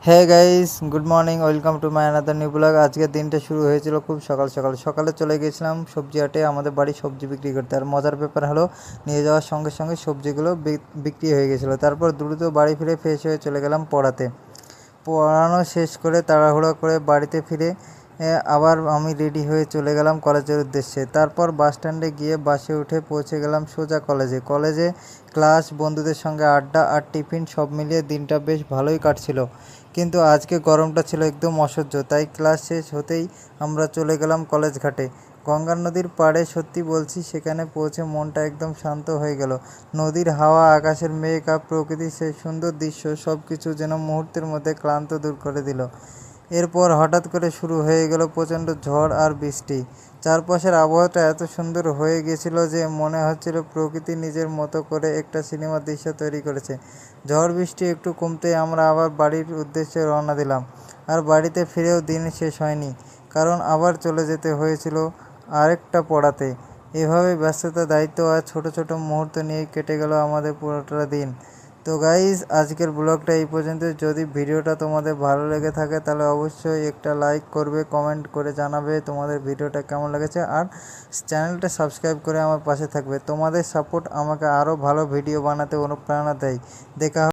Hey guys, good morning, welcome to my another new blog. আজকের দিনটা শুরু হয়েছিল খুব সকালে চলে গেছিলাম সবজি হাটে আমাদের বাড়ি সবজি বিক্রি করতে। আর মজার ব্যাপার হলো, নিয়ে যাওয়ার সঙ্গে সঙ্গে সবজিগুলো বিক্রি হয়ে গেছিলো। তারপর দ্রুত বাড়ি ফিরে ফ্রেশ হয়ে চলে গেলাম পড়াতে। পড়ানো শেষ করে তাড়াহুড়ো করে বাড়িতে ফিরে আবার আমি রেডি হয়ে চলে গেলাম কলেজের উদ্দেশ্যে। তারপর বাস স্ট্যান্ডে গিয়ে বাসে উঠে পৌঁছে গেলাম সোজা কলেজে। ক্লাস, বন্ধুদের সঙ্গে আড্ডা আর টিফিন সব মিলিয়ে দিনটা বেশ ভালোই কাটছিল। কিন্তু আজকে গরমটা ছিল একদম অসহ্য, তাই ক্লাস শেষ হতেই আমরা চলে গেলাম কলেজ ঘাটে, গঙ্গা নদীর পাড়ে। সত্যি বলছি, সেখানে পৌঁছে মনটা একদম শান্ত হয়ে গেল। নদীর হাওয়া, আকাশের মেঘ আর প্রকৃতির সেই সুন্দর দৃশ্য সব কিছু যেন মুহূর্তের মধ্যে ক্লান্ত দূর করে দিল। এরপর হঠাৎ করে শুরু হয়ে গেল প্রচণ্ড ঝড় আর বৃষ্টি। চারপাশের আবহাওয়াটা এত সুন্দর হয়ে গেছিল যে মনে হচ্ছিল প্রকৃতি নিজের মতো করে একটা সিনেমার দৃশ্য তৈরি করেছে। ঝড় বৃষ্টি একটু কমতেই আমরা আবার বাড়ির উদ্দেশ্যে রওনা দিলাম। আর বাড়িতে ফিরেও দিন শেষ হয়নি, কারণ আবার চলে যেতে হয়েছিল আরেকটা পড়াতে। এভাবে ব্যস্ততা, দায়িত্ব আর ছোট ছোট মুহূর্ত নিয়েই কেটে গেল আমাদের পুরোটা দিন। তো গাইজ, আজকের ব্লগটা এই পর্যন্ত। যদি ভিডিওটা তোমাদের ভালো লেগে থাকে তাহলে অবশ্যই একটা লাইক করবে, কমেন্ট করে জানাবে তোমাদের ভিডিওটা কেমন লেগেছে, আর চ্যানেলটা সাবস্ক্রাইব করে আমার পাশে থাকবে। তোমাদের সাপোর্ট আমাকে আরও ভালো ভিডিও বানাতে অনুপ্রেরণা দেয়। দেখা